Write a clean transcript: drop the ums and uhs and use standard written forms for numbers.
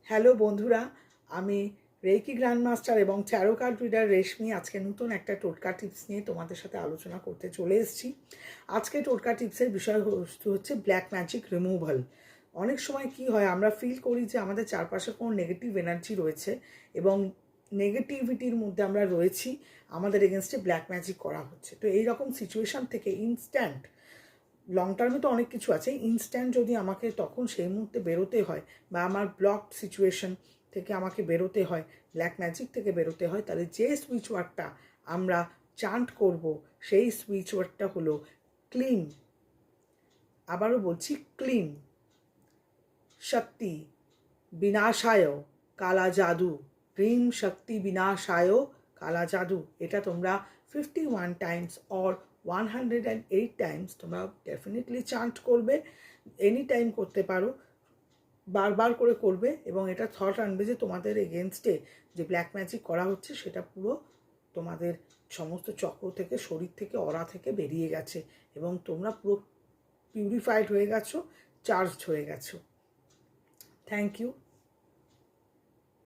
Hello বন্ধুরা, আমি reiki grandmaster এবং ট্যারো কার্ড রিডার রেশমি আজকে নতুন একটা টোটকা টিপস নিয়ে তোমাদের সাথে আলোচনা করতে চলে এসেছি। আজকে টোটকা টিপসের বিষয়বস্তু হচ্ছে ব্ল্যাক ম্যাজিক রিমুভাল। অনেক সময় কি হয়, আমরা ফিল করি যে আমাদের চারপাশে কোনো নেগেটিভ এনার্জি রয়েছে এবং নেগেটিভিটির মধ্যে আমরা রয়েছি, আমাদের এগেনস্টে ব্ল্যাক ম্যাজিক করা হচ্ছে। তো এই রকম সিচুয়েশান থেকে ইনস্ট্যান্ট, লং টার্মে তো অনেক কিছু আছে, ইনস্ট্যান্ট যদি আমাকে তখন সেই মুহূর্তে বেরোতে হয় বা আমার ব্লকড সিচুয়েশন থেকে আমাকে বেরোতে হয়, ব্ল্যাক ম্যাজিক থেকে বেরোতে হয়, তাহলে যে সুইচ ওয়ার্ডটা আমরা চান্ট করব সেই সুইচ ওয়ার্ডটা হলো ক্লিন। আবারও বলছি, ক্লিন শক্তি বিনাশায় কালা জাদু। ক্লিন শক্তি বিনাশায় কালা জাদু। এটা তোমরা 51 টাইমস অর 108 টাইমস তোমরা ডেফিনেটলি চান্ট করবে। এনি টাইম করতে পারো, বারবার করে করবে এবং এটা থট আনবে যে তোমাদের এগেনস্টে যে ব্ল্যাক ম্যাজিক করা হচ্ছে সেটা পুরো তোমাদের সমস্ত চক্র থেকে, শরীর থেকে, অরা থেকে বেরিয়ে গেছে এবং তোমরা পুরো পিউরিফাইড হয়ে গেছো, চার্জড হয়ে গেছো। Thank you.